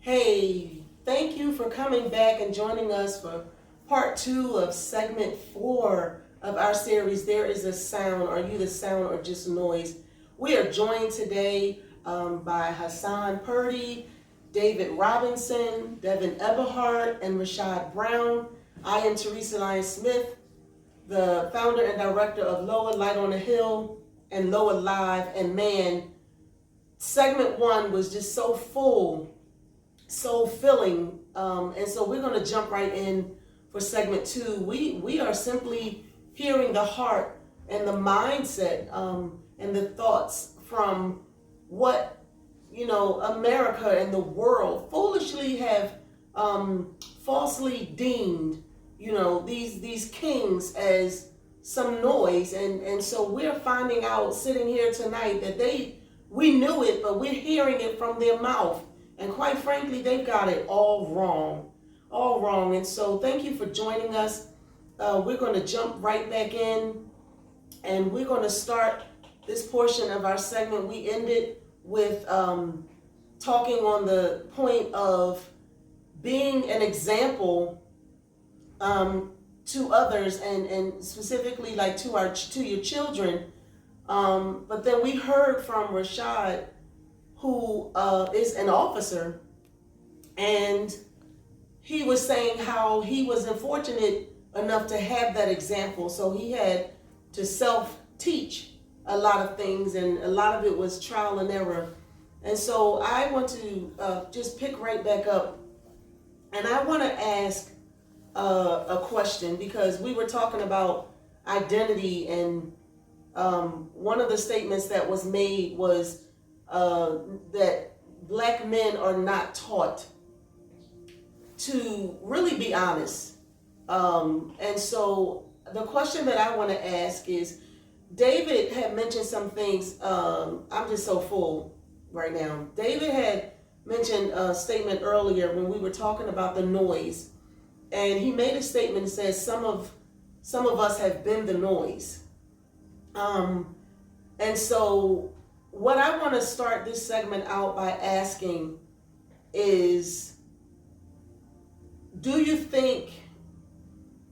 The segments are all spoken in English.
Hey, thank you for coming back and joining us for part 2 of segment 4 of our series, There Is a Sound. Are you the sound or just noise? We are joined today by Hassan Purdy, David Robinson, Devon Eberhart, and Rashad Brown. I am Theresa Lyons-Smith, the founder and director of LOAH, Light on a Hill, and LOAH Live. And man, segment 1 was just so full, so filling, and so we're going to jump right in for segment 2. We are simply hearing the heart and the mindset and the thoughts from what America and the world foolishly have falsely deemed these kings as some noise, and so we're finding out sitting here tonight that we knew it, but we're hearing it from their mouth. And quite frankly, they've got it all wrong. And so thank you for joining us. We're going to jump right back in, and we're going to start this portion of our segment. We ended with talking on the point of being an example to others, and specifically like to your children. But then we heard from Rashad, who is an officer, and he was saying how he was unfortunate enough to have that example, so he had to self-teach a lot of things, and a lot of it was trial and error. And so I want to just pick right back up, and I want to ask a question, because we were talking about identity, and one of the statements that was made was that black men are not taught to really be honest. And so the question that I want to ask is, David had mentioned some things. I'm just so full right now. David had mentioned a statement earlier when we were talking about the noise, and he made a statement that says some of us have been the noise. And so what I want to start this segment out by asking is, do you think,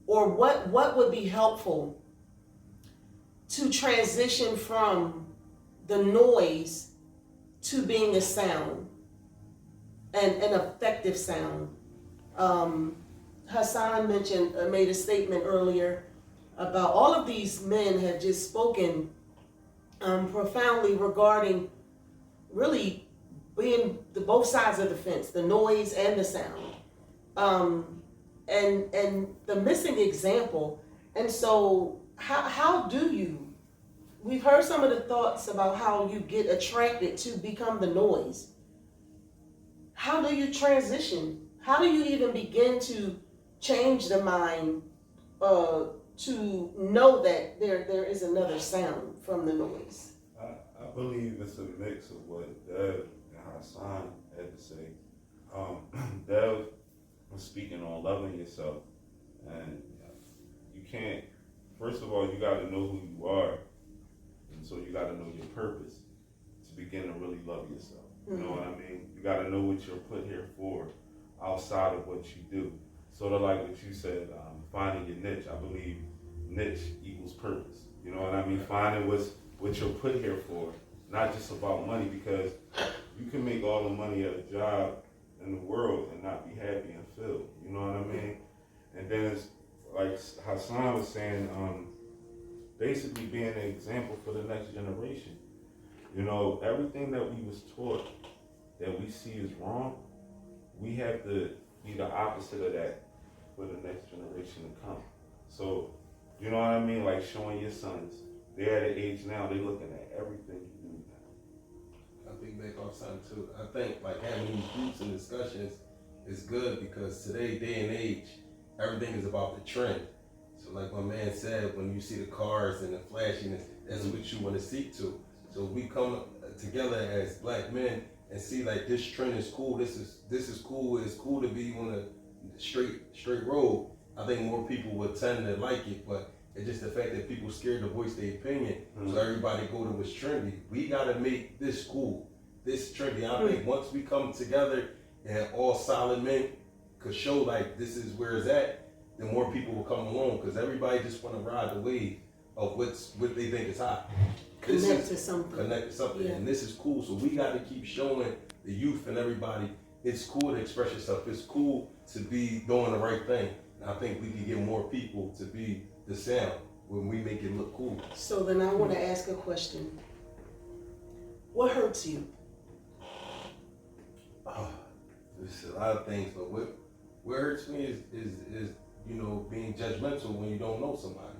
or what would be helpful to transition from the noise to being a sound, and an effective sound? Hassan made a statement earlier about all of these men have just spoken profoundly regarding really being both sides of the fence, the noise and the sound, and the missing example. And so how do you, we've heard some of the thoughts about how you get attracted to become the noise. How do you transition? How do you even begin to change the mind to know that there is another sound from the noise? I believe it's a mix of what Dev and Hassan had to say. Dev was speaking on loving yourself, and you can't, first of all, you got to know who you are, and so you got to know your purpose to begin to really love yourself. You know what I mean? You got to know what you're put here for outside of what you do. Sort of like what you said, finding your niche. I believe niche equals purpose. You know what I mean? Finding what you're put here for, not just about money, because you can make all the money at a job in the world and not be happy and filled. You know what I mean? And then it's like Hassan was saying, basically being an example for the next generation. You know, everything that we was taught that we see is wrong, we have to be the opposite of that for the next generation to come. So, you know what I mean? Like showing your sons, they're at an age now, they're looking at everything you do now. I think back off something too. I think like having these groups and discussions is good, because today, day and age, everything is about the trend. So like my man said, when you see the cars and the flashiness, that's what you want to seek to. So we come together as black men and see like this trend is cool, this is cool, it's cool to be on a straight road. I think more people would tend to like it, but it's just the fact that people scared to voice their opinion. So everybody go to what's trendy. We gotta make this cool, this trendy. I think once we come together and all solid men could show like this is where it's at, then more people will come along because everybody just want to ride the wave of what they think is hot. Connect to something. Connect to something, Yeah. and this is cool. So we got to keep showing the youth and everybody it's cool to express yourself. It's cool to be doing the right thing. And I think we can get more people to be the sound when we make it look cool. So then I want to ask a question. What hurts you? There's a lot of things, but what hurts me is being judgmental when you don't know somebody.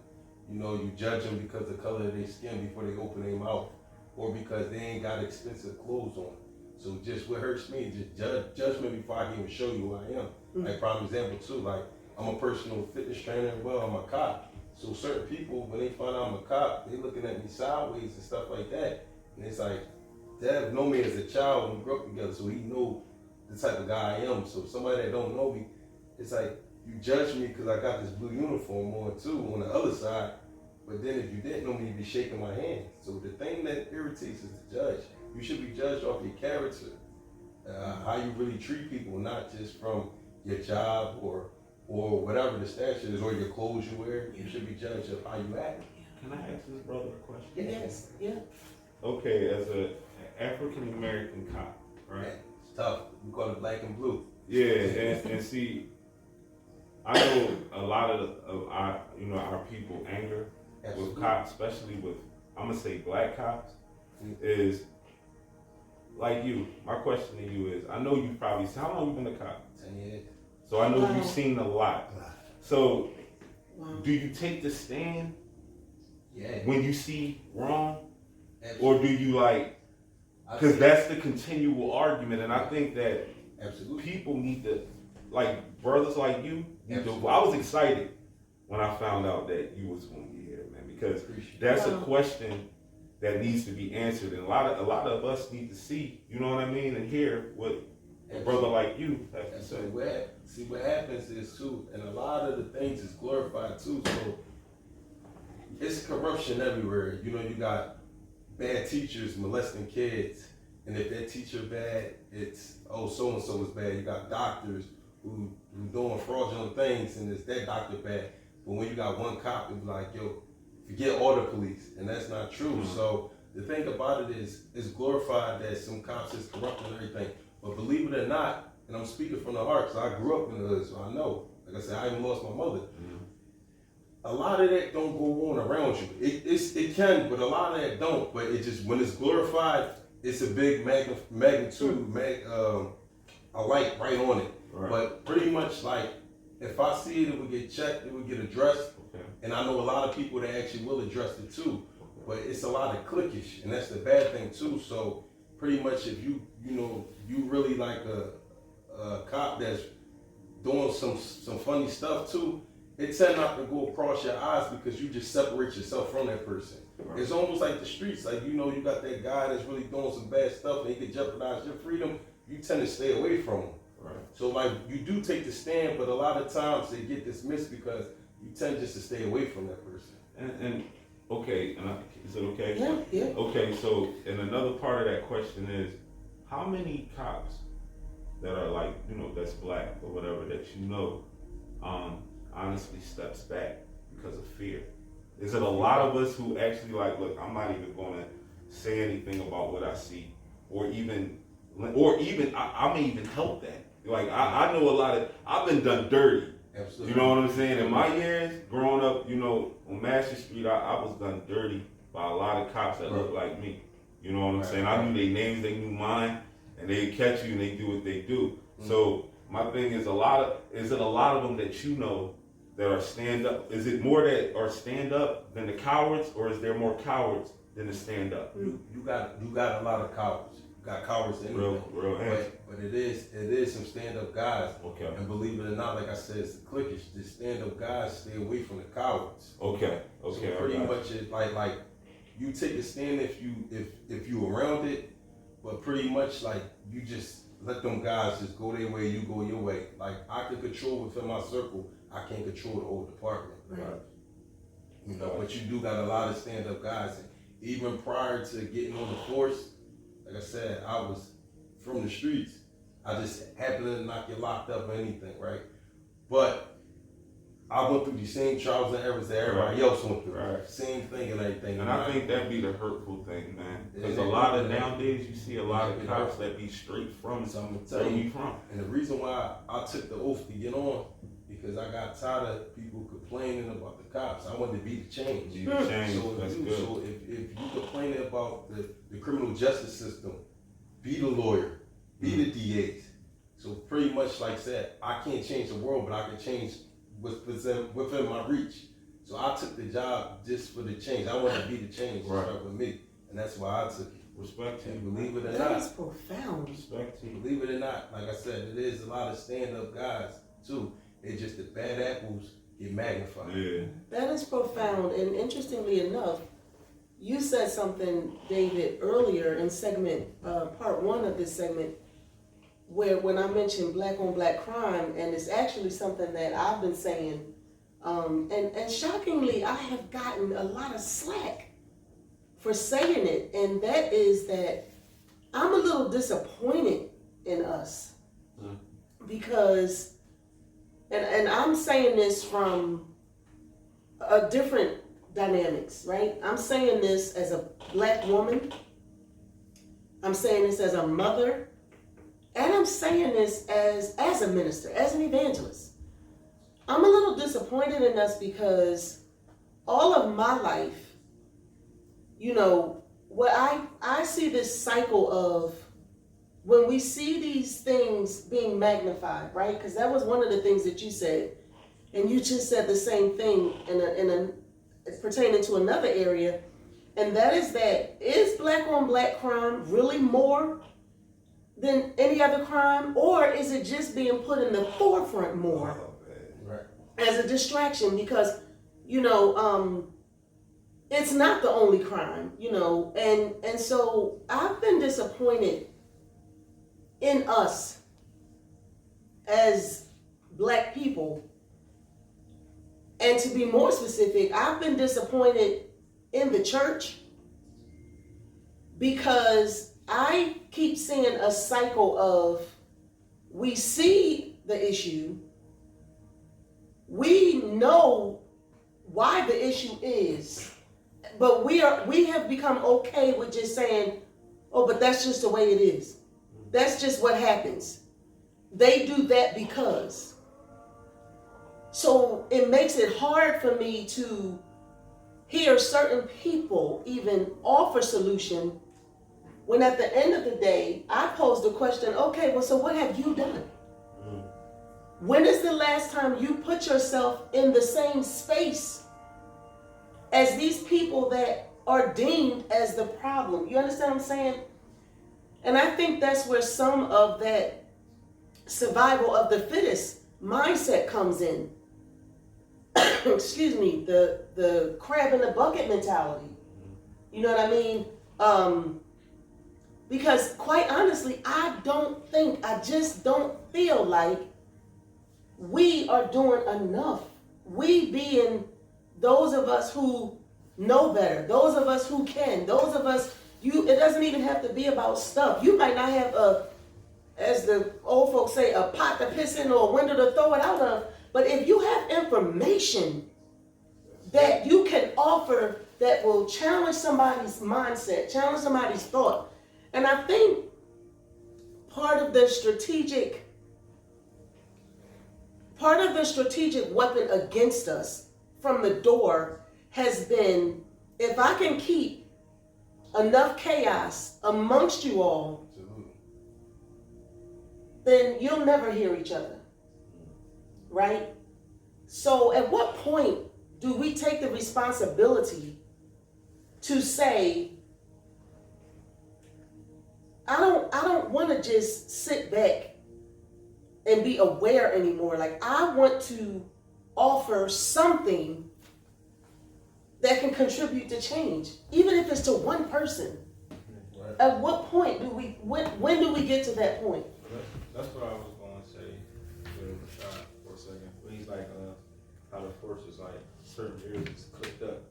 You judge them because of the color of their skin before they open their mouth, or because they ain't got expensive clothes on. So just what hurts me is just judgment before I can even show you who I am. Mm-hmm. Like prime example too, like I'm a personal fitness trainer and I'm a cop. So certain people, when they find out I'm a cop, they looking at me sideways and stuff like that. And it's like, Dad know me as a child when we grew up together, so he know the type of guy I am. So somebody that don't know me, it's like you judge me because I got this blue uniform on too on the other side. But then if you didn't know me, you'd be shaking my hand. So the thing that irritates is the judge. You should be judged off your character, how you really treat people, not just from your job or whatever the stature is or your clothes you wear. You should be judged of how you act. Can I ask this brother a question? Yes. Yeah. Okay, as an African American cop, right? It's tough. We call it black and blue. Yeah, and see, I know a lot of our people anger with cops, especially with, I'm gonna say black cops, is like you. My question to you is, I know you probably, how long you been a cop? 10 years. So I know you've seen a lot. So Wow. do you take the stand Yeah. when you see wrong? Absolutely. Or do you because that's the continual argument, and I think that Absolutely. people need to, like brothers like you, Absolutely. I was excited when I found out that you was going to be here, man, because that's a question that needs to be answered, and a lot of us need to see, you know what I mean, and hear what a brother like you has to say. See what happens is too, and a lot of the things is glorified too. So it's corruption everywhere. You got bad teachers molesting kids, and if that teacher bad, it's so and so is bad. You got doctors who doing fraudulent things, and it's that doctor bad. But when you got one cop, it's like, yo, forget all the police, and that's not true. Mm-hmm. So the thing about it is, it's glorified that some cops is corrupt and everything. But believe it or not, and I'm speaking from the heart, because I grew up in the hood, so I know. Like I said, I even lost my mother. Mm-hmm. A lot of that don't go on around you. It can, but a lot of that don't. But it just, when it's glorified, it's a big magnitude, a light right on it. Right. But pretty much like, if I see it, it would get checked, it would get addressed. Okay. And I know a lot of people that actually will address it too. Okay. But it's a lot of cliquish, and that's the bad thing too. So pretty much if you really like a cop that's doing some funny stuff too, it tend not to go across your eyes because you just separate yourself from that person. Right. It's almost like the streets. Like, you got that guy that's really doing some bad stuff and he could jeopardize your freedom. You tend to stay away from him. Right. So like, you do take the stand, but a lot of times they get dismissed because you tend just to stay away from that person. And okay, is it okay? Yeah, yeah. Okay, so, and another part of that question is, how many cops that are that's black or whatever that honestly steps back because of fear? Is it a lot of us who actually look, I'm not even going to say anything about what I see, or even I may even help that. Like, I know a lot of, I've been done dirty. Absolutely. You know what I'm saying? In my years, growing up, on Master Street, I was done dirty by a lot of cops that look like me. You know what I'm saying? I knew their names, they knew mine, and they'd catch you and they do what they do. Mm-hmm. So my thing is, is it a lot of them that that are stand up? Is it more that are stand up than the cowards, or is there more cowards than the stand up? You got a lot of cowards. You got cowards in anything. But it is some stand up guys. Okay. And believe it or not, like I said, it's the cliquish. The stand up guys stay away from the cowards. Okay. So pretty much it's like you take a stand if you around it, but pretty much like you just let them guys just go their way, you go your way. Like, I can control within my circle, I can't control the whole department. Right. But you do got a lot of stand up guys. And even prior to getting on the force, like I said, I was from the streets. I just happen to not get locked up or anything, right? But I went through the same trials and errors that everybody else went through. Right. Same thing and everything. And I think that'd be the hurtful thing, man. Because a Yeah. lot of nowadays, you see a lot of Yeah. cops that be straight from So I'm gonna where tell you you, from. and the reason why I took the oath to get on, because I got tired of people complaining about the cops. I wanted to be the change. Be the change. So That's if you, good. so if you complaining about the criminal justice system, be the lawyer, be the DAs. So pretty much like I said, I can't change the world, but I can change within my reach. So I took the job just for the change. I wanted to be the change, Right. start with me, and that's why I took it. Respect to And you. believe it or That not, is profound. Respect to you. believe it or not, like I said, it is a lot of stand-up guys too. It's just the bad apples get magnified. Yeah. That is profound. And interestingly enough, you said something, David, earlier in part one of this segment, where when I mentioned black on black crime, and it's actually something that I've been saying, and shockingly, I have gotten a lot of slack for saying it, and that is that I'm a little disappointed in us because, and I'm saying this from a different dynamics, right? I'm saying this as a black woman. I'm saying this as a mother. And I'm saying this as a minister, as an evangelist. I'm a little disappointed in us because all of my life, you know, what I see this cycle of when we see these things being magnified, right? Because that was one of the things that you said. And you just said the same thing pertaining to another area. And that is black on black crime really more than any other crime, or is it just being put in the forefront more as a distraction? Because, you know, it's not the only crime, you know, and so I've been disappointed in us as black people. And to be more specific, I've been disappointed in the church because I keep seeing a cycle of, we see the issue, we know why the issue is, but we have become okay with just saying, oh, but that's just the way it is. That's just what happens. They do that because. So it makes it hard for me to hear certain people even offer solution when at the end of the day, I pose the question, okay, well, so what have you done? When is the last time you put yourself in the same space as these people that are deemed as the problem? You understand what I'm saying? And I think that's where some of that survival of the fittest mindset comes in. Excuse me, the crab in the bucket mentality. You know what I mean? Because quite honestly, I just don't feel like we are doing enough. We being those of us who know better, those of us who can, those of us, it doesn't even have to be about stuff. You might not have as the old folks say, a pot to piss in or a window to throw it out of, but if you have information that you can offer that will challenge somebody's mindset, challenge somebody's thought. And I think part of the strategic weapon against us from the door has been, if I can keep enough chaos amongst you all, then you'll never hear each other, right? So at what point do we take the responsibility to say, I don't want to just sit back and be aware anymore. Like, I want to offer something that can contribute to change, even if it's to one person. Right. At what point do we, when do we get to that point? That's what I was going to say with Rashad for a second. When he's like, how the force is like certain areas is clicked up.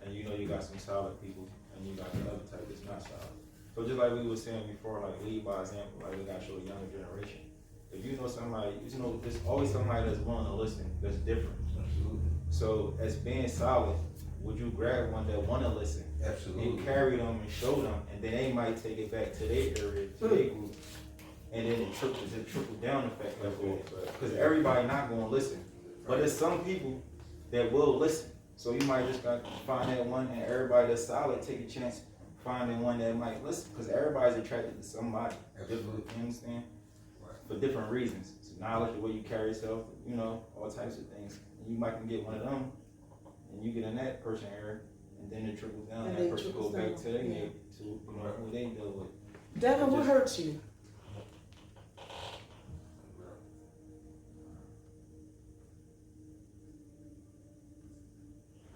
And you know you got some solid people and you got the other type that's not solid. So just like we were saying before, like lead by example, like we gotta show the younger generation. If you know somebody, you know, there's always somebody that's willing to listen, that's different. Absolutely. So as being solid, would you grab one that wanna listen? Absolutely. And carry them and show them, and then they might take it back to their area, to their group, and then it trickle down effect like that. Because everybody not gonna listen, but there's some people that will listen. So you might just got to find that one, and everybody that's solid, take a chance finding one that might listen, because everybody's attracted to somebody. Absolutely. You understand? Right. For different reasons. It's knowledge, the way you carry yourself, you know, all types of things. And you might can get one of them, and you get in that person area, and then it trickles down, and that person goes back to their neighbor, to you know, who they deal with. Devon, what hurts you?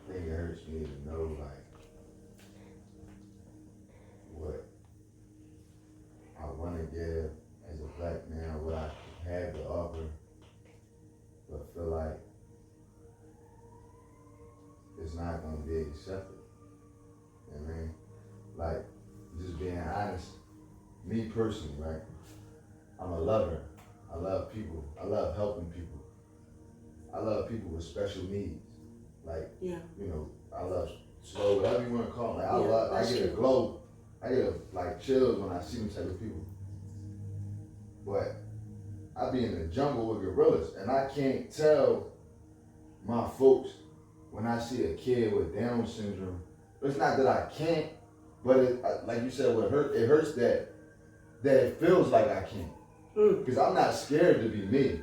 I think it hurts me to know, like, what I want to give as a black man, what I have to offer, but feel like it's not going to be accepted. You know what I mean? Like, just being honest, me personally, right? I'm a lover. I love people. I love helping people. I love people with special needs. Like, Yeah. you know, I love slow, whatever you want to call it. Like, Yeah, I get a glow. I get like chills when I see them type of people. But I be in the jungle with gorillas, and I can't tell my folks when I see a kid with Down syndrome. It's not that I can't, but like you said, it hurts that it feels like I can't. Because I'm not scared to be me.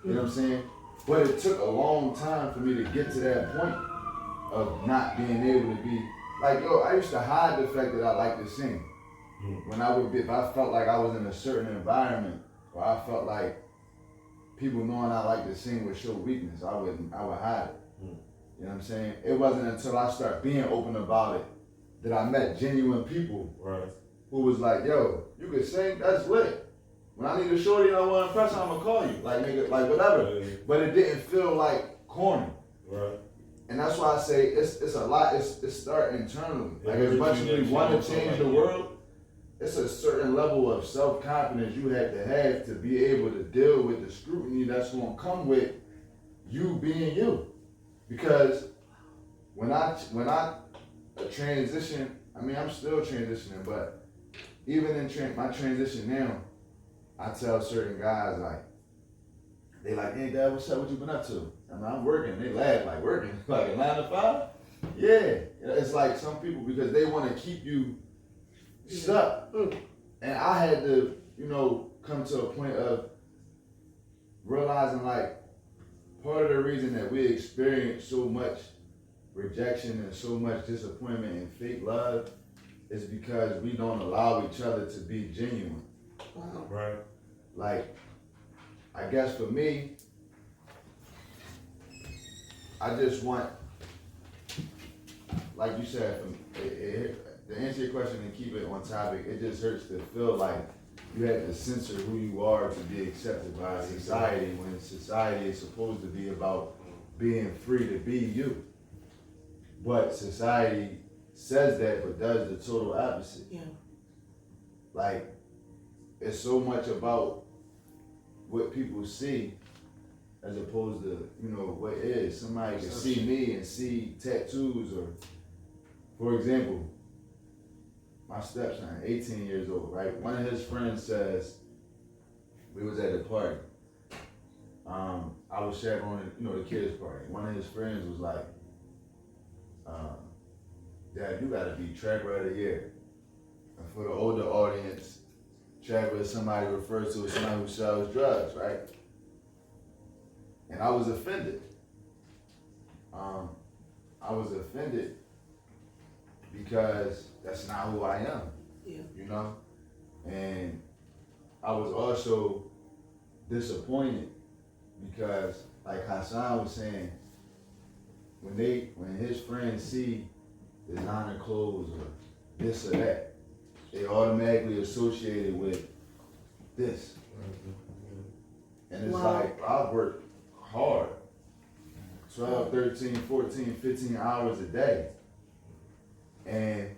You know what I'm saying? But it took a long time for me to get to that point of not being able to be like, yo, I used to hide the fact that I like to sing. When if I felt like I was in a certain environment, or I felt like people knowing I like to sing would show weakness, I would hide it. You know what I'm saying? It wasn't until I started being open about it that I met genuine people who was like, yo, you could sing, that's lit. When I need a shorty and I want to impress her, I'm gonna call you. Like, nigga, like whatever. But it didn't feel like corny. Right. And that's why I say it's a lot, it's starting internally. Like, as much as we want to change the world, it's a certain level of self-confidence you have to be able to deal with the scrutiny that's gonna come with you being you. Because when I transition, I mean, I'm still transitioning, but even in my transition now, I tell certain guys, like, they like, hey, Dad, what's up? What you been up to? I mean, I'm working. They laugh, like, working? Like a 9 to 5? Yeah. It's like some people, because they want to keep you stuck. And I had to, you know, come to a point of realizing, like, part of the reason that we experience so much rejection and so much disappointment and fake love is because we don't allow each other to be genuine. Wow. Right. Like, I guess for me, I just want, like you said, to answer your question and keep it on topic, it just hurts to feel like you have to censor who you are to be accepted by society, when society is supposed to be about being free to be you. But society says that, but does the total opposite. Yeah. Like, it's so much about what people see as opposed to, you know, what is. Somebody can see me and see tattoos, or, for example, my stepson, 18 years old, right? One of his friends says, we was at a party. I was chaperoning, you know, the kids' party. One of his friends was like, Dad, you gotta be Trapper of the Year. And for the older audience, Trapper is somebody refers to as somebody who sells drugs, right? And I was offended. I was offended because that's not who I am. Yeah. You know? And I was also disappointed because, like Hassan was saying, when his friends see designer clothes or this or that, they automatically associate it with this. And it's like, I work hard, 12, 13, 14, 15 hours a day. And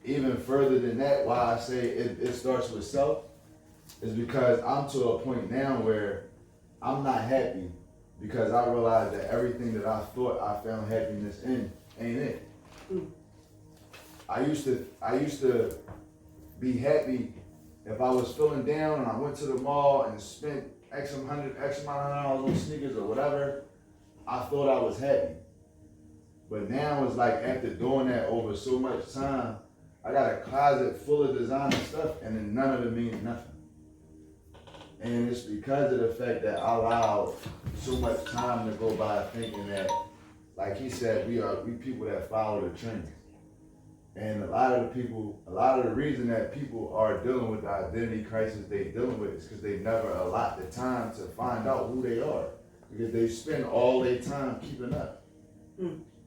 even further than that, why I say it starts with self is because I'm to a point now where I'm not happy because I realized that everything that I thought I found happiness in ain't it. I used to be happy if I was feeling down and I went to the mall and spent X amount of dollars on sneakers or whatever, I thought I was happy. But now it's like after doing that over so much time, I got a closet full of designer stuff and then none of it means nothing. And it's because of the fact that I allowed so much time to go by thinking that, like he said, we people that follow the trends. And a lot of the reason that people are dealing with the identity crisis they dealing with is because they never allot the time to find out who they are. Because they spend all their time keeping up.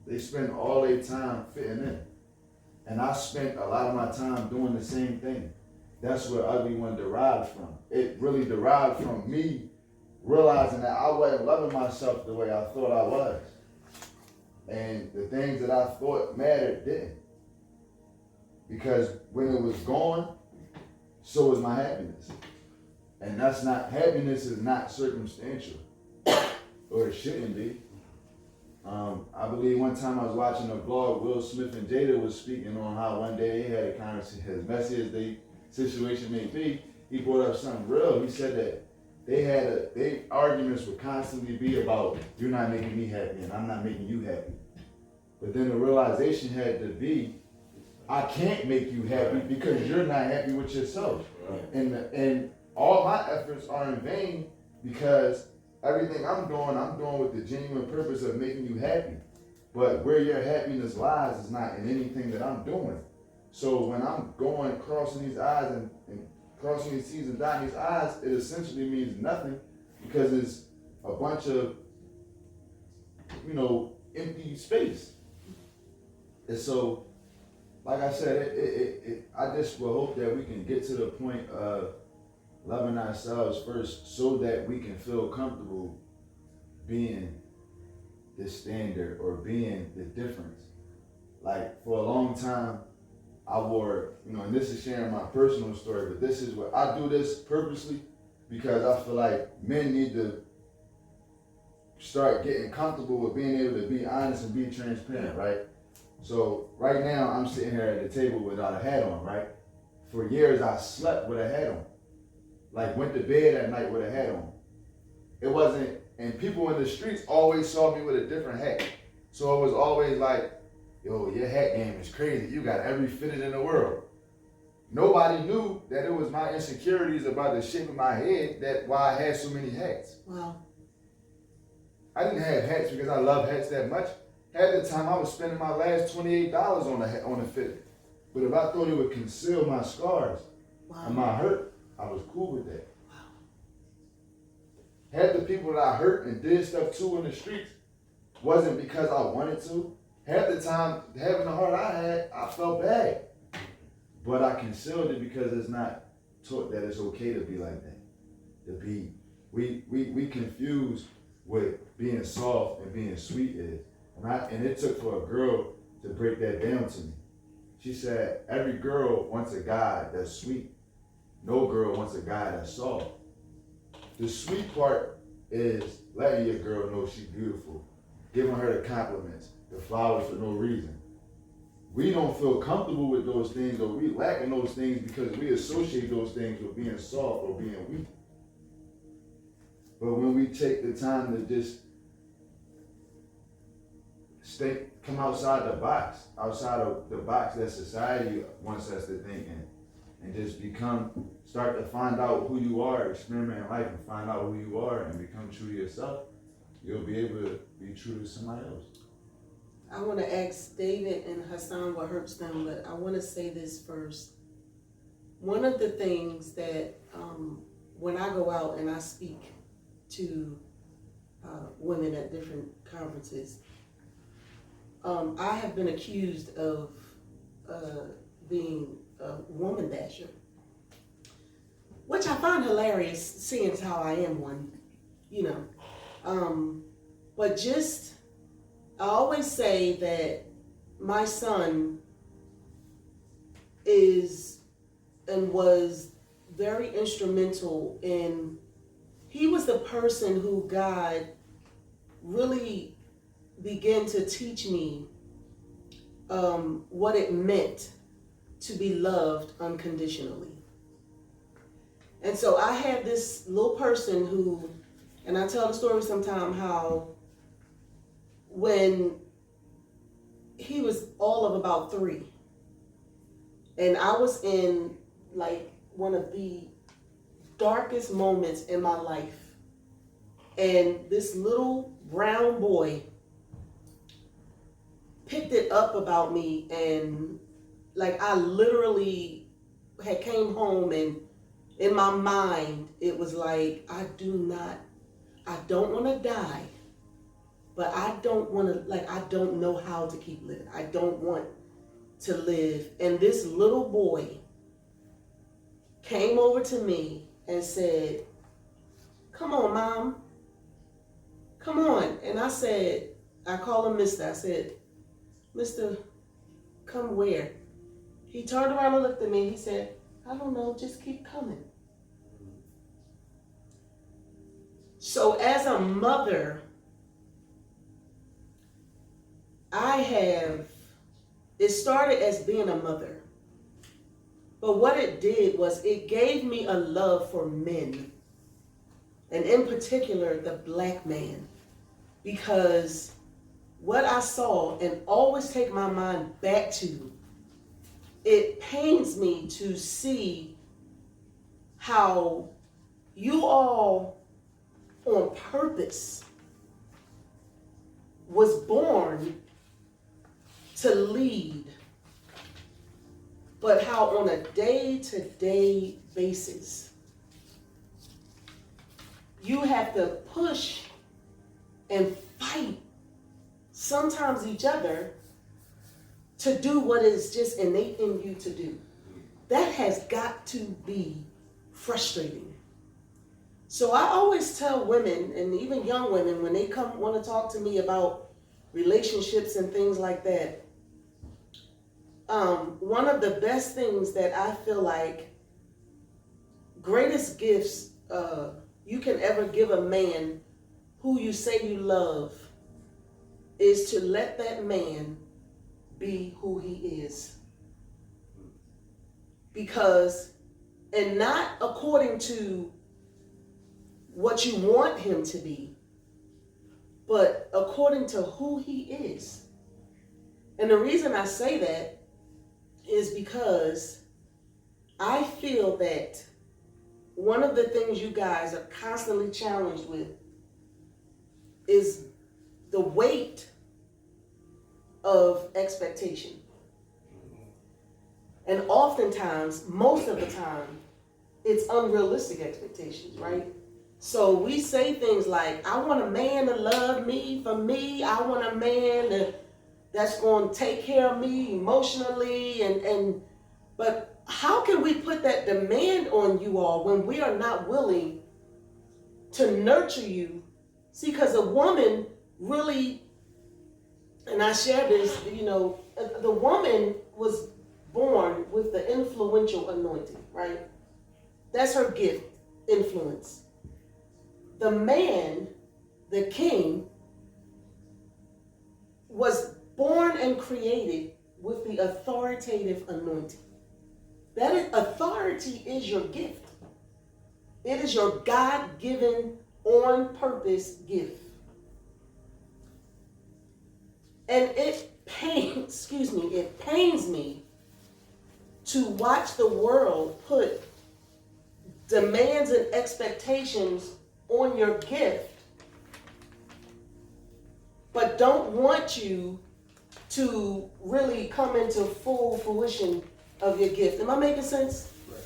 They spend all their time fitting in. And I spent a lot of my time doing the same thing. That's where Ugly One derived from. It really derived from me realizing that I wasn't loving myself the way I thought I was. And the things that I thought mattered didn't. Because when it was gone, so was my happiness. And happiness is not circumstantial. Or it shouldn't be. I believe one time I was watching a vlog, Will Smith and Jada was speaking on how one day they had a conversation, as messy as the situation may be, he brought up something real. He said that they arguments would constantly be about, you're not making me happy and I'm not making you happy. But then the realization had to be, I can't make you happy because you're not happy with yourself. And all my efforts are in vain because everything I'm doing with the genuine purpose of making you happy. But where your happiness lies is not in anything that I'm doing. So when I'm crossing these I's and crossing these T's and dotting these I's, it essentially means nothing because it's a bunch of, empty space. And so, like I said, I just will hope that we can get to the point of loving ourselves first so that we can feel comfortable being the standard or being the difference. Like for a long time, I wore, and this is sharing my personal story, but this is what I do this purposely because I feel like men need to start getting comfortable with being able to be honest and be transparent, right? So right now I'm sitting here at the table without a hat on, right? For years I slept with a hat on. Like went to bed at night with a hat on. It wasn't, and people in the streets always saw me with a different hat. So it was always like, yo, your hat game is crazy. You got every fitted in the world. Nobody knew that it was my insecurities about the shape of my head that why I had so many hats. Wow. I didn't have hats because I love hats that much. Half the time I was spending my last $28 on a fit. But if I thought it would conceal my scars and my hurt, I was cool with that. Wow. Half the people that I hurt and did stuff to in the streets wasn't because I wanted to. Half the time, having the heart I had, I felt bad. But I concealed it because it's not taught that it's okay to be like that. We confuse what being soft and being sweet is. And it took for a girl to break that down to me. She said, every girl wants a guy that's sweet. No girl wants a guy that's soft. The sweet part is letting your girl know she's beautiful, giving her the compliments, the flowers for no reason. We don't feel comfortable with those things, or we lack in those things because we associate those things with being soft or being weak. But when we take the time to just come outside the box that society wants us to think in, and just start to find out who you are, experiment in life and find out who you are and become true to yourself, you'll be able to be true to somebody else. I want to ask David and Hassan what hurts them, but I want to say this first. One of the things that when I go out and I speak to women at different conferences, I have been accused of being a woman basher, which I find hilarious, seeing as how I am one, But I always say that my son is and was very instrumental in, he was the person who God really began to teach me what it meant to be loved unconditionally. And so I had this little person who, and I tell the story sometime how when he was all of about 3, and I was in like one of the darkest moments in my life, and this little brown boy picked it up about me, and like I literally had came home, and in my mind it was like, I don't want to die, but I don't want to, like, I don't know how to keep living. I don't want to live. And this little boy came over to me and said, come on, Mom, come on. And I said, I call him Mr. I said, Mr., come where? He turned around and looked at me. He said, I don't know, just keep coming. So as a mother, it started as being a mother. But what it did was it gave me a love for men, and in particular, the black man, because what I saw, and always take my mind back to, it pains me to see how you all on purpose was born to lead, but how on a day-to-day basis you have to push and fight, sometimes each other, to do what is just innate in you to do. That has got to be frustrating. So I always tell women, and even young women, when they come want to talk to me about relationships and things like that, one of the best things that I feel like greatest gifts you can ever give a man who you say you love is to let that man be who he is. Because, and not according to what you want him to be, but according to who he is. And the reason I say that is because I feel that one of the things you guys are constantly challenged with is the weight of expectation. And oftentimes, most of the time, it's unrealistic expectations, right? So we say things like, I want a man to love me for me. I want a man that's going to take care of me emotionally. But how can we put that demand on you all when we are not willing to nurture you? See, because a woman really, and I share this, the woman was born with the influential anointing, right? That's her gift, influence. The man, the king, was born and created with the authoritative anointing. That is, authority is your gift. It is your God-given, on-purpose gift. And it pains me to watch the world put demands and expectations on your gift, but don't want you to really come into full fruition of your gift. Am I making sense? Right.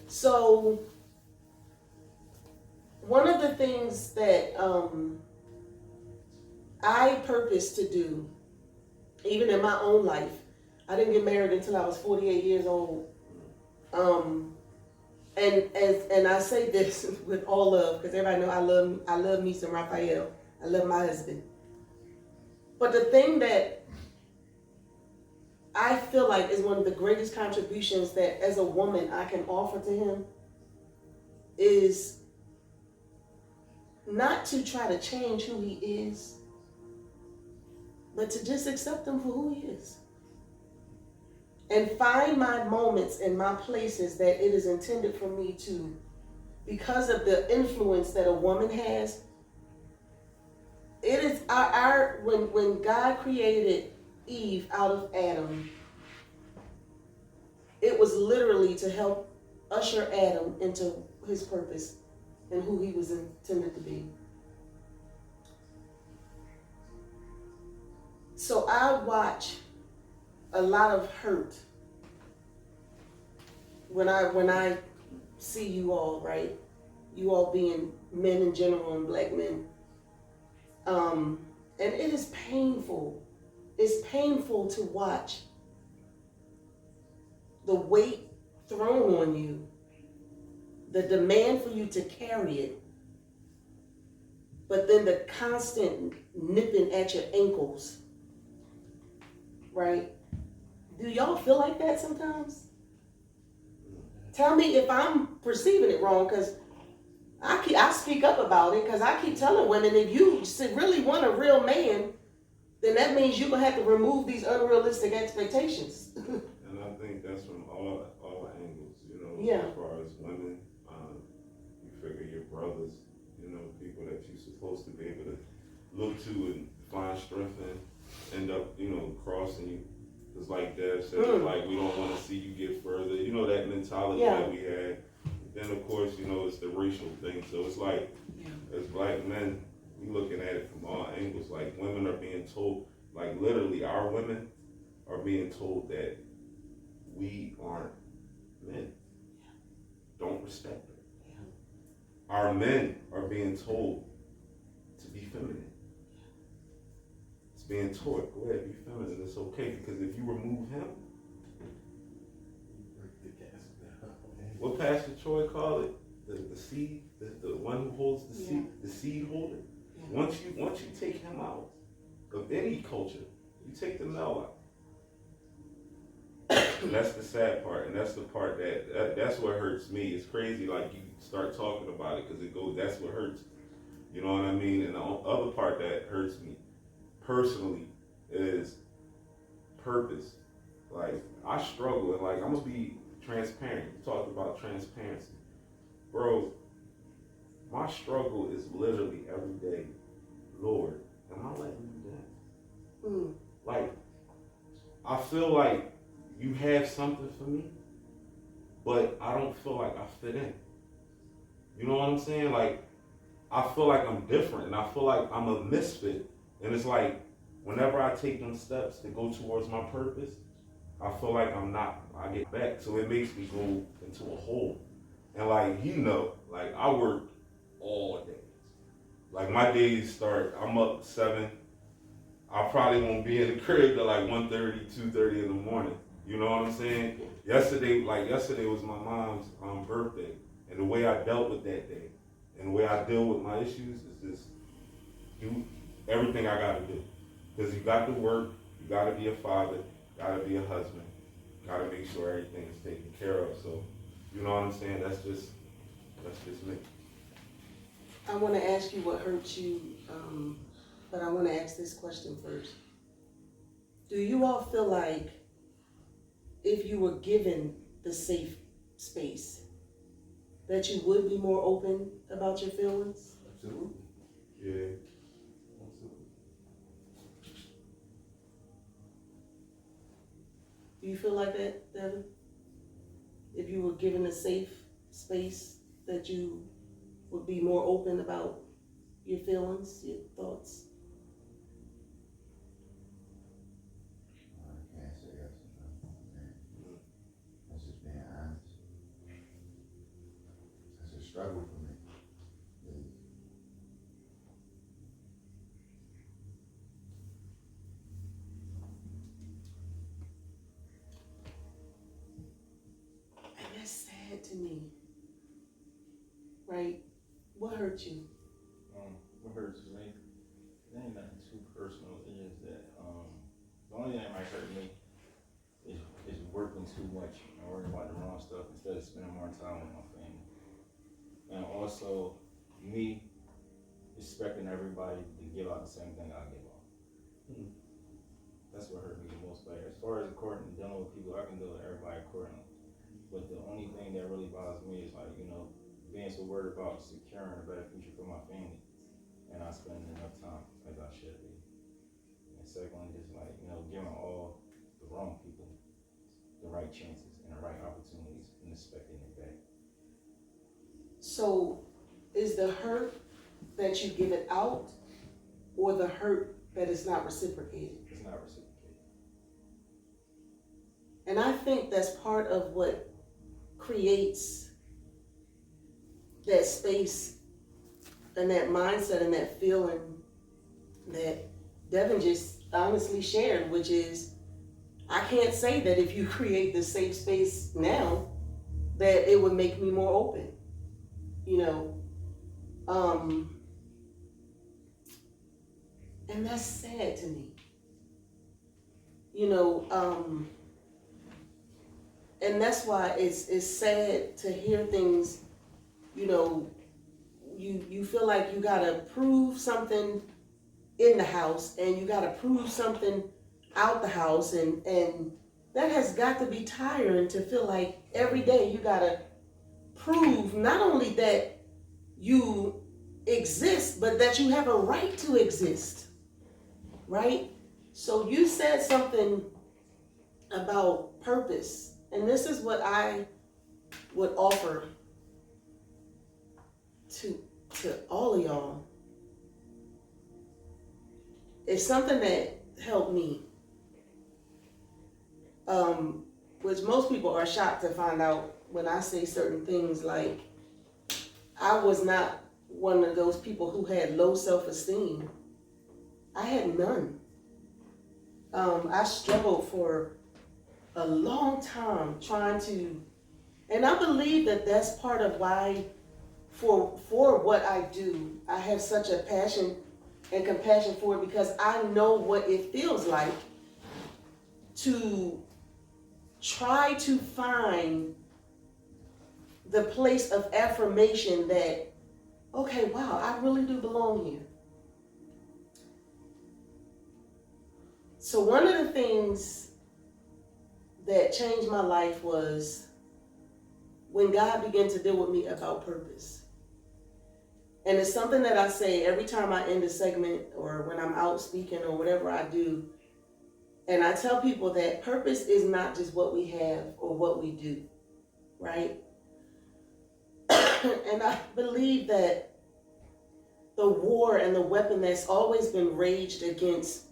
So, one of the things that I purpose to do, even in my own life, I didn't get married until I was 48 years old. And I say this with all love, because everybody know I love me some Raphael. I love my husband. But the thing that I feel like is one of the greatest contributions that as a woman I can offer to him is not to try to change who he is, but to just accept him for who he is. And find my moments and my places that it is intended for me to, because of the influence that a woman has. It is when God created Eve out of Adam, it was literally to help usher Adam into his purpose and who he was intended to be. So I watch a lot of hurt when I see you all, right? You all being men in general and black men. And it is painful. It's painful to watch the weight thrown on you, the demand for you to carry it, but then the constant nipping at your ankles, right? Do y'all feel like that sometimes? Tell me if I'm perceiving it wrong, because I speak up about it, because I keep telling women, if you really want a real man, then that means you're going to have to remove these unrealistic expectations. And I think that's from all angles, you know, Yeah. as far as women, you figure your brothers, you know, people that you're supposed to be able to look to and find strength in, end up, you know, crossing you. It's like Dev said, it's like we don't want to see you get further, you know, that mentality that we had. Then of course, you know, it's the racial thing, so it's like, as black men, we looking at it from all angles. Like women are being told, like literally our women are being told that we aren't men. Don't respect her. Our men are being told to be feminine. It's being taught, go ahead, be feminine, it's okay, because if you remove him, what Pastor Troy called it, the seed, the one who holds the seed, the seed holder. Once you take him out of any culture, you take the male out. And that's the sad part, and that's the part that's what hurts me. It's crazy, like you start talking about it, because it goes, that's what hurts. You know what I mean? And the other part that hurts me personally is purpose. Like I struggle, and like I'm gonna be transparent. You talked about transparency, bro. My struggle is literally every day. Lord, am I letting you down? Like, I feel like you have something for me, but I don't feel like I fit in. You know what I'm saying? Like, I feel like I'm different, and I feel like I'm a misfit. And it's like, whenever I take them steps to go towards my purpose, I feel like I get back. So it makes me go into a hole. And like, you know, like I work all day. Like my days start, I'm up 7. I probably won't be in the crib till like 1:30, 2:30 in the morning. You know what I'm saying? Yesterday was my mom's birthday. And the way I dealt with that day and the way I deal with my issues is just do everything I gotta do. Because you got to work, you gotta be a father, gotta be a husband, gotta make sure everything is taken care of. So, you know what I'm saying? That's just me. I want to ask you what hurts you, but I want to ask this question first. Do you all feel like if you were given the safe space, that you would be more open about your feelings? Absolutely. Yeah. Absolutely. Do you feel like that, Devon? If you were given a safe space, that you would be more open about your feelings, your thoughts? I can't say yes or no. That's just being honest. That's a struggle for me. And that's sad to me. Right? What hurt you? What hurts me? It ain't nothing too personal. It is that the only thing that might hurt me working too much and worrying about the wrong stuff instead of spending more time with my family. And also, me expecting everybody to give out the same thing I give out. That's what hurt me the most. Like, as far as according dealing with people, I can deal with everybody accordingly. But the only thing that really bothers me is, like, you know, being so worried about securing a better future for my family and not spending enough time as I should be. And secondly, just like, you know, giving all the wrong people the right chances and the right opportunities and expecting it back. So is the hurt that you give it out or the hurt that is not reciprocated? It's not reciprocated. And I think that's part of what creates that space and that mindset and that feeling that Devon just honestly shared, which is, I can't say that if you create this safe space now, that it would make me more open, you know. And that's sad to me, you know. And that's why it's sad to hear things, you know, you feel like you gotta prove something in the house and you gotta prove something out the house, and that has got to be tiring to feel like every day you gotta prove not only that you exist, but that you have a right to exist, right? So you said something about purpose. And this is what I would offer to all of y'all. It's something that helped me, which most people are shocked to find out when I say certain things, like I was not one of those people who had low self-esteem. I had none. I struggled for a long time trying to, and I believe that that's part of why for what I do, I have such a passion and compassion for it, because I know what it feels like to try to find the place of affirmation that, okay, wow, I really do belong here. So one of the things that changed my life was when God began to deal with me about purpose. And it's something that I say every time I end a segment or when I'm out speaking or whatever I do. And I tell people that purpose is not just what we have or what we do, right? And I believe that the war and the weapon that's always been waged against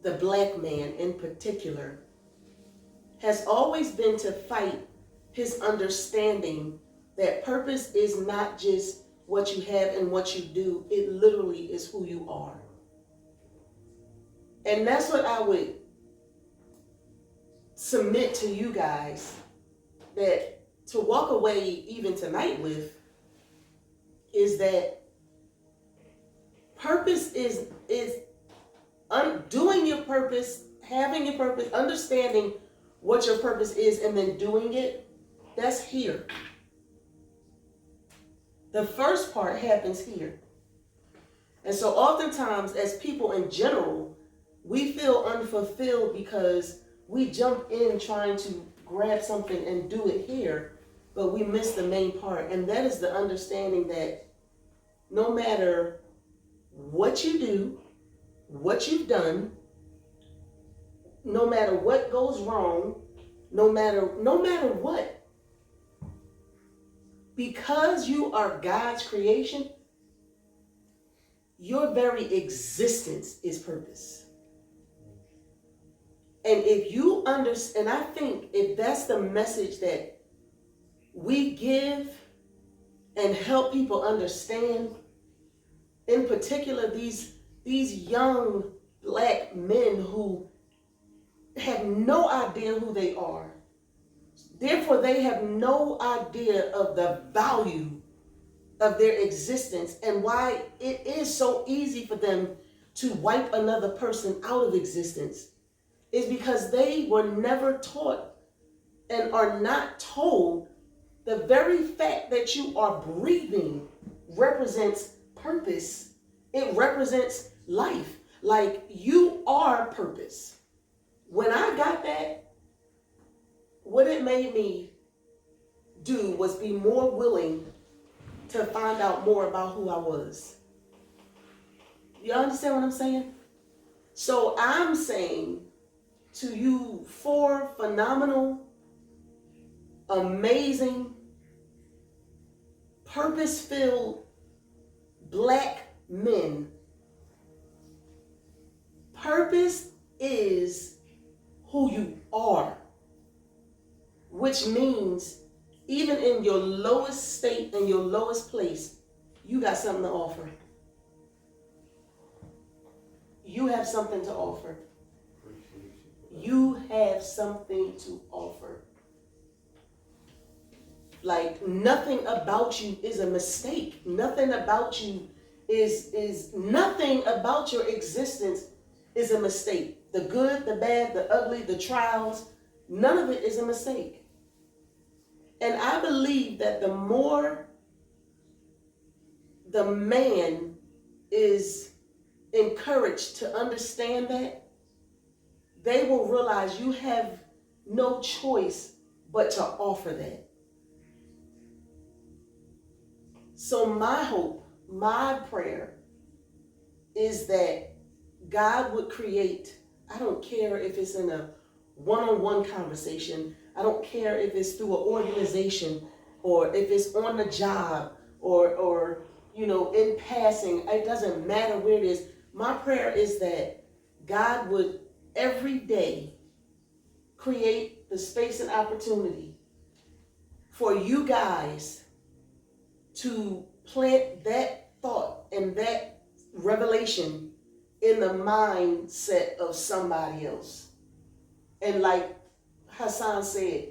the black man in particular has always been to fight his understanding that purpose is not just what you have and what you do. It literally is who you are. And that's what I would submit to you guys, that to walk away even tonight with, is that purpose is doing your purpose, having your purpose, understanding what your purpose is, and then doing it. That's here. The first part happens here. And so oftentimes as people in general, we feel unfulfilled because we jump in trying to grab something and do it here, but we miss the main part. And that is the understanding that no matter what you do, what you've done, no matter what goes wrong, no matter what, because you are God's creation, your very existence is purpose. And if you understand, and I think if that's the message that we give and help people understand, in particular these young black men who have no idea who they are, therefore they have no idea of the value of their existence and why it is so easy for them to wipe another person out of existence. is because they were never taught and are not told the very fact that you are breathing represents purpose. It represents life. Like, you are purpose. When I got that, what it made me do was be more willing to find out more about who I was. You understand what I'm saying? So I'm saying to you 4 phenomenal, amazing, purpose-filled black men. Purpose is who you are, which means even in your lowest state and your lowest place, you got something to offer. You have something to offer. You have something to offer. Like, nothing about you is a mistake. Nothing about you is nothing about your existence is a mistake. The good, the bad, the ugly, the trials, none of it is a mistake. And I believe that the more the man is encouraged to understand that, they will realize you have no choice but to offer that. So my hope, my prayer is that God would create, I don't care if it's in a one-on-one conversation, I don't care if it's through an organization or if it's on the job or in passing, it doesn't matter where it is. My prayer is that God would every day create the space and opportunity for you guys to plant that thought and that revelation in the mindset of somebody else. And like Hassan said,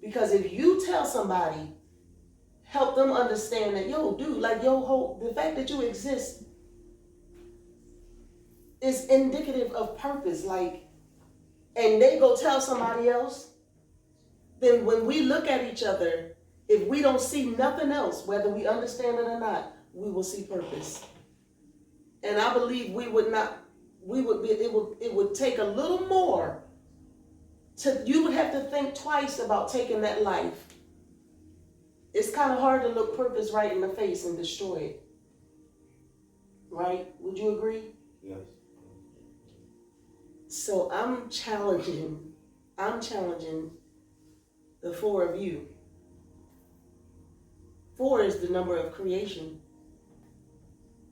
because if you tell somebody, help them understand that, yo, dude, like, the fact that you exist is indicative of purpose, like, and they go tell somebody else, then when we look at each other, if we don't see nothing else, whether we understand it or not, we will see purpose. And I believe it would take a little more you would have to think twice about taking that life. It's kind of hard to look purpose right in the face and destroy it. Right? Would you agree? Yes. So I'm challenging the 4 of you. 4 is the number of creation.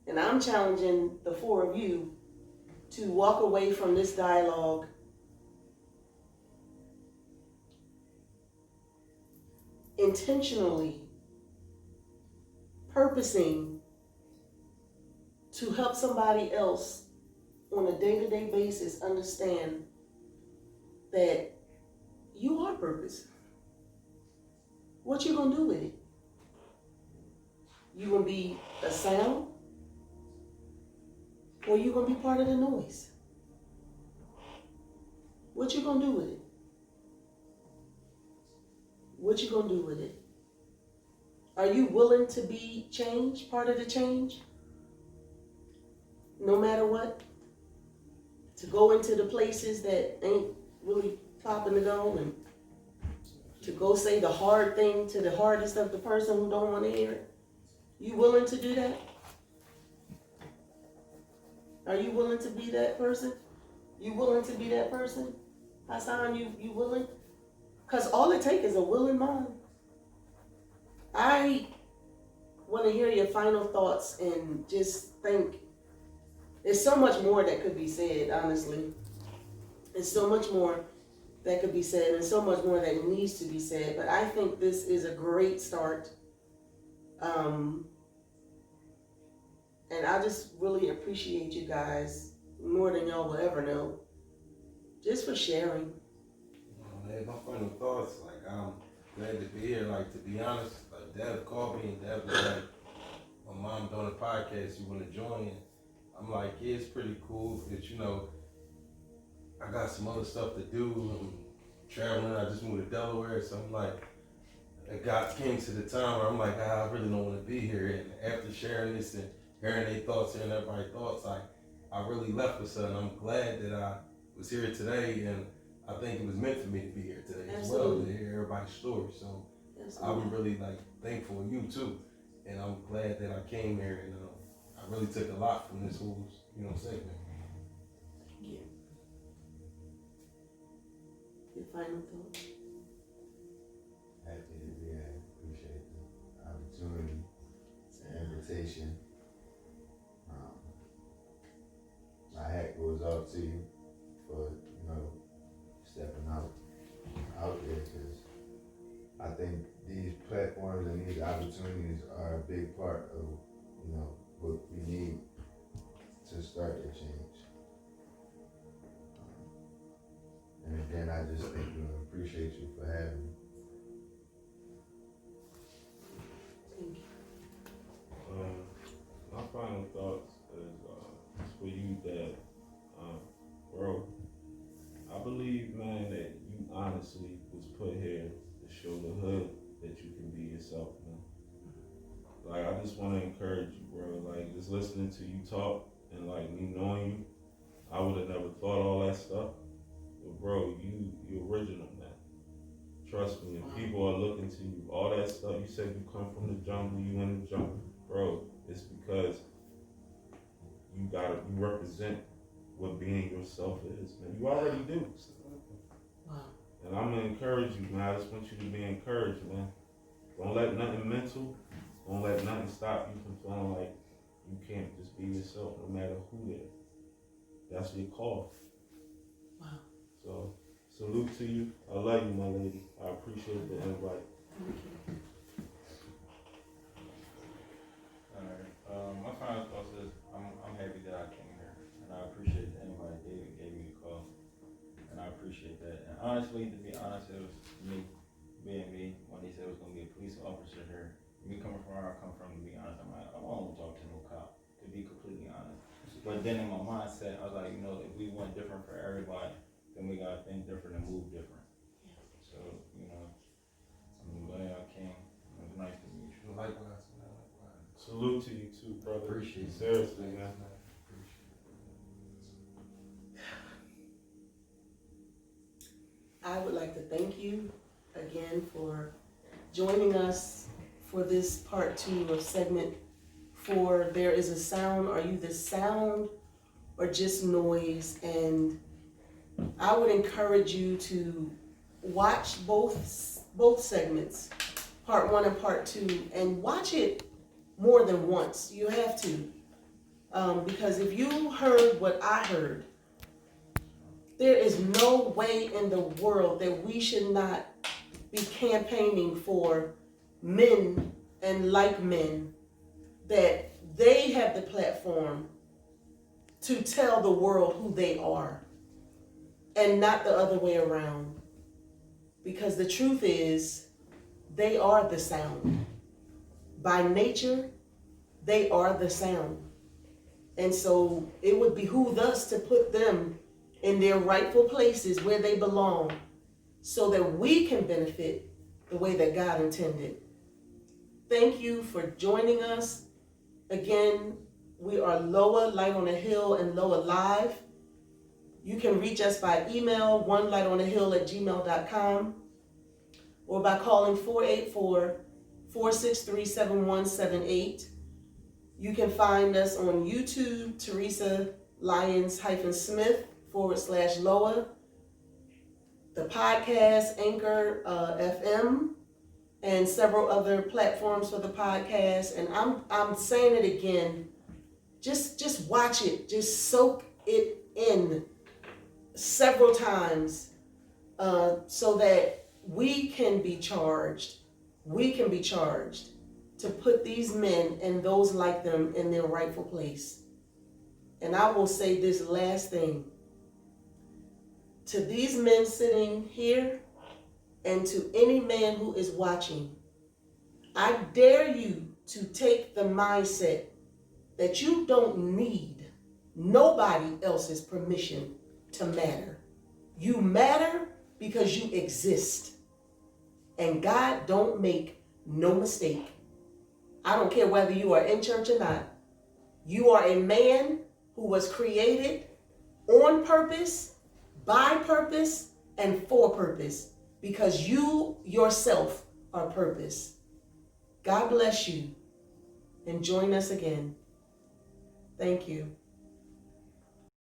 And I'm challenging the 4 of you to walk away from this dialogue intentionally purposing to help somebody else on a day-to-day basis understand that you are purpose. What you gonna do with it? You gonna be a sound? Or you gonna be part of the noise? What you gonna do with it? What you gonna do with it? Are you willing to be change, part of the change? No matter what? To go into the places that ain't really popping to go, and to go say the hard thing to the hardest of the person who don't want to hear it? You willing to do that? Are you willing to be that person? You willing to be that person? Hassan, you willing? Because all it takes is a willing mind. I want to hear your final thoughts and just think. There's so much more that could be said, honestly. There's so much more that could be said and so much more that needs to be said. But I think this is a great start. And I just really appreciate you guys more than y'all will ever know. Just for sharing. Man, my final thoughts, like, I'm glad to be here. Like, to be honest, like, Dev called me and Dev was like, my mom doing a podcast, you want to join? I'm like, yeah, it's pretty cool. But, I got some other stuff to do. I'm traveling. I just moved to Delaware, so I'm like, came to the time where I'm like, I really don't want to be here. And after sharing this and hearing their thoughts, hearing everybody's thoughts, I really left with something. I'm glad that I was here today, and I think it was meant for me to be here today as well, to hear everybody's story. So I'm really thankful of you too, and I'm glad that I came here, and I really took a lot from this whole segment. Thank you. Your final thoughts? Happy to be here. Appreciate the opportunity, the invitation. My hat goes off to you for stepping out there, because I think these platforms and these opportunities are a big part of what we need to start the change. And again, I just appreciate you for having me. Thank you. My final thoughts is for you, Dad. Bro, I believe, man, that you honestly was put here to show the hood that you can be yourself, man. Like, I just want to encourage you, bro. Like, just listening to you talk and me knowing you, I would have never thought all that stuff. But bro, you original, man. Trust me, if people are looking to you, all that stuff, you said you come from the jungle, you in the jungle. Bro, it's because you represent what being yourself is, man. You already do. Wow. And I'm gonna encourage you, man. I just want you to be encouraged, man. Don't let nothing mental, don't let nothing stop you from feeling like you can't just be yourself no matter who there. That's your call. Wow. So, salute to you. I love you, my lady. I appreciate the invite. Thank you. Alright. My final thoughts is I'm happy that I came here, and I appreciate that anybody gave me a call, and I appreciate that. And honestly, to be honest, it was me being me when he said it was gonna be a police officer here. Me coming from where I come from, to be honest, I'm like, I don't want to talk to no cop, to be completely honest. But then in my mindset, I was like, if we want different for everybody, then we gotta think different and move different. So, I'm glad I came. It was nice to meet you. Likewise. Salute to you too, brother. Appreciate it. Seriously, man. I would like to thank you again for joining us for this part 2 of segment 4. There is a sound. Are you the sound or just noise? And I would encourage you to watch both segments, part 1 and part 2, and watch it more than once. You have to, because if you heard what I heard, there is no way in the world that we should not be campaigning for men and like men, that they have the platform to tell the world who they are and not the other way around. Because the truth is, they are the sound. By nature, they are the sound. And so it would behoove us to put them in their rightful places where they belong, so that we can benefit the way that God intended. Thank you for joining us. Again, we are LOAH, Light on a Hill, and LOAH Live. You can reach us by email, onelightonahill@gmail.com, or by calling 484-463-7178. You can find us on YouTube, Theresa Lyons-Smith /LOAH, the podcast, Anchor FM, and several other platforms for the podcast. And I'm saying it again, just watch it, just soak it in several times, so that we can be charged to put these men and those like them in their rightful place. And I will say this last thing. To these men sitting here, and to any man who is watching, I dare you to take the mindset that you don't need nobody else's permission to matter. You matter because you exist. And God don't make no mistake. I don't care whether you are in church or not. You are a man who was created on purpose, by purpose, and for purpose, because you yourself are purpose. God bless you, and join us again. Thank you.